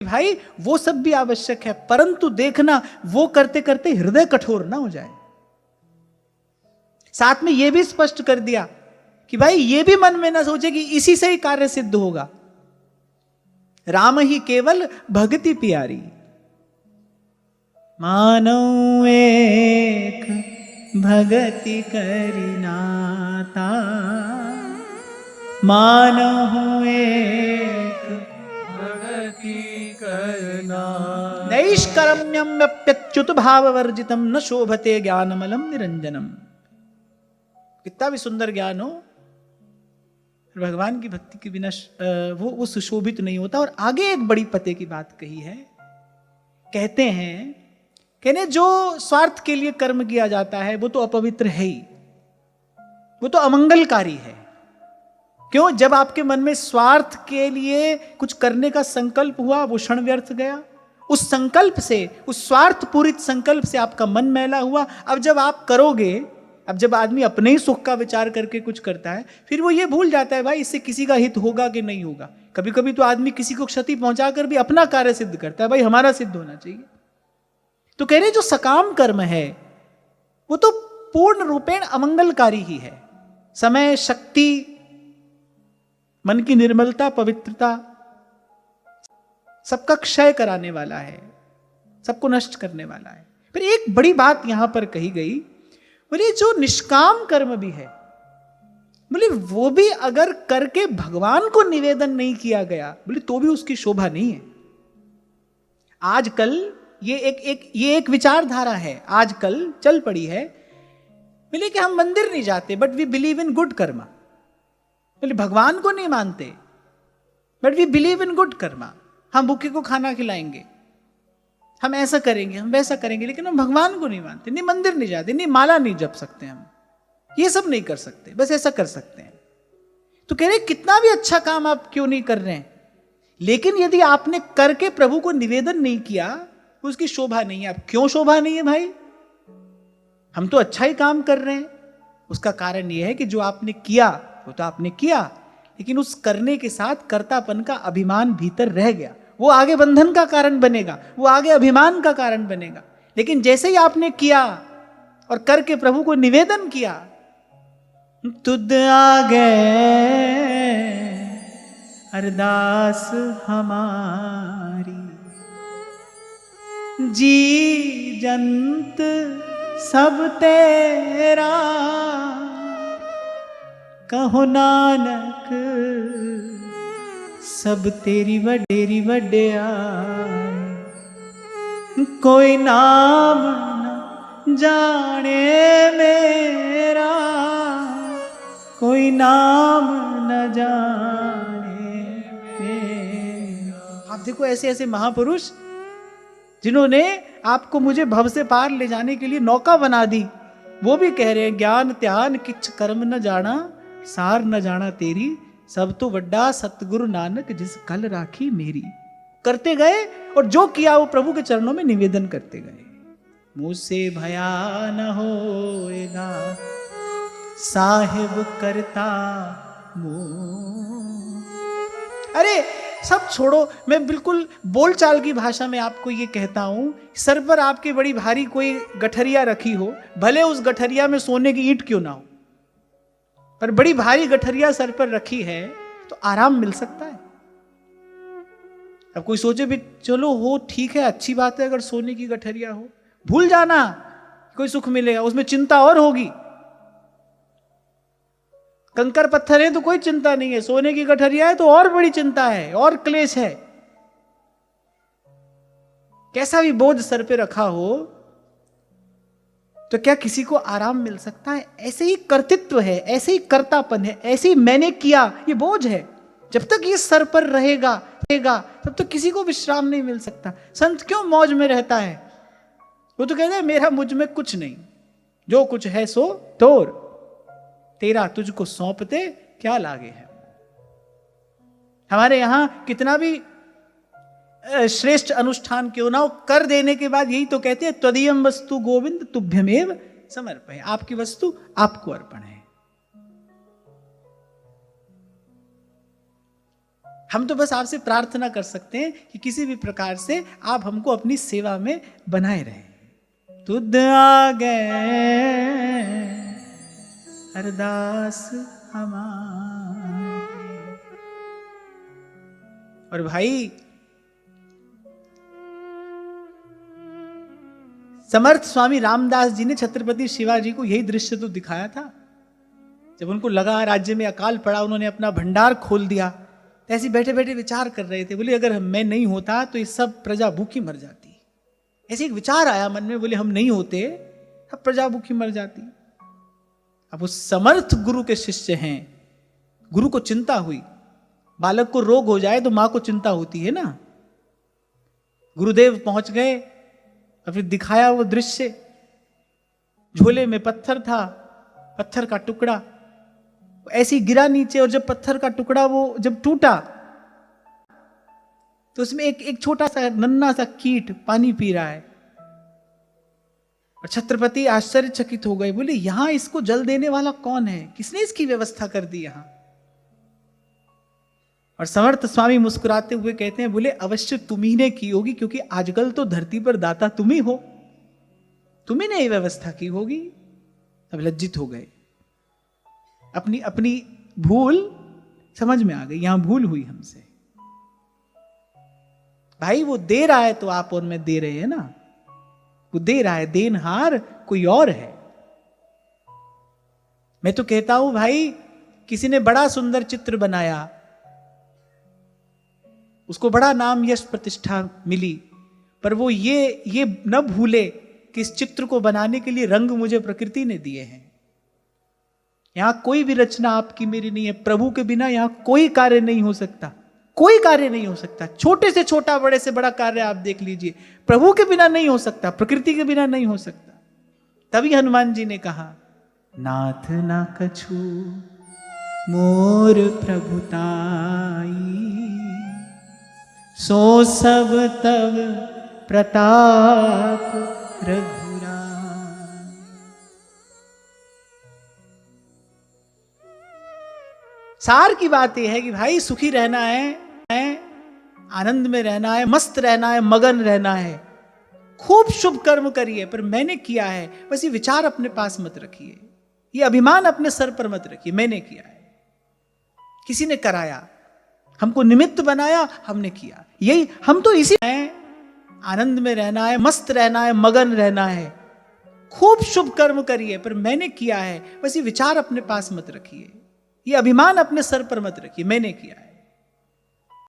भाई वो सब भी आवश्यक है, परंतु देखना वो करते करते हृदय कठोर ना हो जाए। साथ में ये भी स्पष्ट कर दिया कि भाई ये भी मन में ना सोचे कि इसी से ही कार्य सिद्ध होगा। राम ही केवल भक्ति प्यारी, मानो एक भगति करिनाता, मानो एक भगति करना, नैष्कर्म्यम्यप्यच्युत भाववर्जितम न शोभते ज्ञानमलम निरंजनम। कितना भी सुंदर ज्ञान हो, भगवान की भक्ति के बिना वो सुशोभित नहीं होता। और आगे एक बड़ी पते की बात कही है, कहते हैं कहने जो स्वार्थ के लिए कर्म किया जाता है वो तो अपवित्र है ही, वो तो अमंगलकारी है। क्यों? जब आपके मन में स्वार्थ के लिए कुछ करने का संकल्प हुआ, वो क्षण व्यर्थ गया। उस संकल्प से, उस स्वार्थ पूरित संकल्प से आपका मन मैला हुआ। अब जब आप करोगे, अब जब आदमी अपने ही सुख का विचार करके कुछ करता है, फिर वो ये भूल जाता है भाई इससे किसी का हित होगा कि नहीं होगा। कभी कभी तो आदमी किसी को क्षति पहुंचाकर भी अपना कार्य सिद्ध करता है, भाई हमारा सिद्ध होना चाहिए। तो कह रहे जो सकाम कर्म है वो तो पूर्ण रूपेण अमंगलकारी ही है। समय, शक्ति, मन की निर्मलता, पवित्रता सबका क्षय कराने वाला है, सबको नष्ट करने वाला है। फिर एक बड़ी बात यहां पर कही गई, बोले जो निष्काम कर्म भी है, बोले वो भी अगर करके भगवान को निवेदन नहीं किया गया, बोले तो भी उसकी शोभा नहीं है। आजकल ये एक विचारधारा है, आजकल चल पड़ी है, बोले कि हम मंदिर नहीं जाते but we believe in good karma. बोले भगवान को नहीं मानते but we believe in good karma. हम भूखे को खाना खिलाएंगे, हम ऐसा करेंगे, हम वैसा करेंगे, लेकिन हम भगवान को नहीं मानते, नहीं मंदिर नहीं जाते, नहीं माला नहीं जप सकते, हम ये सब नहीं कर सकते, बस ऐसा कर सकते हैं। तो कह रहे कितना भी अच्छा काम आप क्यों नहीं कर रहे हैं, लेकिन यदि आपने करके प्रभु को निवेदन नहीं किया उसकी शोभा नहीं है। अब क्यों शोभा नहीं है भाई? हम तो अच्छा ही काम कर रहे हैं। उसका कारण यह है कि जो आपने किया वो तो आपने किया, लेकिन उस करने के साथ कर्तापन का अभिमान भीतर रह गया। वो आगे बंधन का कारण बनेगा, वो आगे अभिमान का कारण बनेगा। लेकिन जैसे ही आपने किया और करके प्रभु को निवेदन किया, तुद आगे अरदास हमारी, जी जंत सब तेरा, कहो नानक सब तेरी वडेरी वड्या, कोई नाम न जाने मेरा, कोई नाम न जाने मेरा। आप देखो ऐसे ऐसे महापुरुष जिन्होंने आपको मुझे भव से पार ले जाने के लिए नौका बना दी, वो भी कह रहे हैं ज्ञान त्यान किच कर्म न जाना, सार न जाना तेरी, सब तो वड्डा सतगुरु नानक जिस कल राखी मेरी। करते गए और जो किया वो प्रभु के चरणों में निवेदन करते गए। मुझसे भया न होएगा साहिब करता मुँह। अरे सब छोड़ो, मैं बिल्कुल बोलचाल की भाषा में आपको ये कहता हूं, सर पर आपकी बड़ी भारी कोई गठरिया रखी हो, भले उस गठरिया में सोने की ईंट क्यों ना हो, पर बड़ी भारी गठरिया सर पर रखी है तो आराम मिल सकता है। अब कोई सोचे भी चलो हो ठीक है, अच्छी बात है, अगर सोने की गठरिया हो, भूल जाना कोई सुख मिलेगा, उसमें चिंता और होगी। कंकर पत्थर है तो कोई चिंता नहीं है, सोने की गठरिया है तो और बड़ी चिंता है और क्लेश है। कैसा भी बोझ सर पे रखा हो तो क्या किसी को आराम मिल सकता है? ऐसे ही कर्तृत्व है, ऐसे ही कर्तापन है, ऐसे ही मैंने किया, ये बोझ है। जब तक ये सर पर रहेगा तब तक किसी को विश्राम नहीं मिल सकता। संत क्यों मौज में रहता है? वो तो कहता है मेरा मुझ में कुछ नहीं, जो कुछ है सो तोर, तेरा तुझको सौंपते क्या लागे है। हमारे यहां कितना भी श्रेष्ठ अनुष्ठान क्यों ना हो, कर देने के बाद यही तो कहते हैं त्वदीयम वस्तु गोविंद तुभ्यमेव समर्पय, आपकी वस्तु आपको अर्पण है। हम तो बस आपसे प्रार्थना कर सकते हैं कि किसी भी प्रकार से आप हमको अपनी सेवा में बनाए रहें। तुद आ गए अरदास हमारी। और भाई समर्थ स्वामी रामदास जी ने छत्रपति शिवाजी को यही दृश्य तो दिखाया था। जब उनको लगा राज्य में अकाल पड़ा, उन्होंने अपना भंडार खोल दिया। तो ऐसे बैठे बैठे विचार कर रहे थे, बोले अगर मैं नहीं होता तो ये सब प्रजा भूखी मर जाती। ऐसे एक विचार आया मन में, बोले हम नहीं होते तब प्रजा भूखी मर जाती। अब उस समर्थ गुरु के शिष्य हैं, गुरु को चिंता हुई। बालक को रोग हो जाए तो मां को चिंता होती है ना। गुरुदेव पहुंच गए और फिर दिखाया वो दृश्य। झोले में पत्थर था, पत्थर का टुकड़ा ऐसे ही गिरा नीचे, और जब पत्थर का टुकड़ा वो जब टूटा तो उसमें एक छोटा सा नन्हा सा कीट पानी पी रहा है। और छत्रपति आश्चर्यचकित हो गए, बोले यहां इसको जल देने वाला कौन है, किसने इसकी व्यवस्था कर दी यहां। और समर्थ स्वामी मुस्कुराते हुए कहते हैं, बोले अवश्य तुम ही ने की होगी, क्योंकि आजकल तो धरती पर दाता तुम ही हो, तुम्ही ने ये व्यवस्था की होगी। अब लज्जित हो गए, अपनी अपनी भूल समझ में आ गई, यहां भूल हुई हमसे। भाई वो दे रहा है तो आप और मैं दे रहे हैं ना, वो दे रहा है, देनहार कोई और है। मैं तो कहता हूं भाई, किसी ने बड़ा सुंदर चित्र बनाया, उसको बड़ा नाम यश प्रतिष्ठा मिली, पर वो ये न भूले कि इस चित्र को बनाने के लिए रंग मुझे प्रकृति ने दिए हैं। यहां कोई भी रचना आपकी मेरी नहीं है। प्रभु के बिना यहां कोई कार्य नहीं हो सकता, कोई कार्य नहीं हो सकता। छोटे से छोटा, बड़े से बड़ा कार्य आप देख लीजिए, प्रभु के बिना नहीं हो सकता, प्रकृति के बिना नहीं हो सकता। तभी हनुमान जी ने कहा, नाथ ना कछु मोर प्रभुताई, सो सब तब प्रताप रघुराई। सार की बात यह है कि भाई सुखी रहना है, आनंद में रहना है, मस्त रहना है, मगन रहना है, खूब शुभ कर्म करिए, पर मैंने किया है बस ये विचार अपने पास मत रखिए, ये अभिमान अपने सर पर मत रखिए, मैंने किया है, किसी ने कराया, हमको निमित्त बनाया, हमने किया। यही हम तो इसी आनंद में रहना है, मस्त रहना है, मगन रहना है, खूब शुभ कर्म करिए, पर मैंने किया है बस ये विचार अपने पास मत रखिए, ये अभिमान अपने सर पर मत रखिए, मैंने किया है।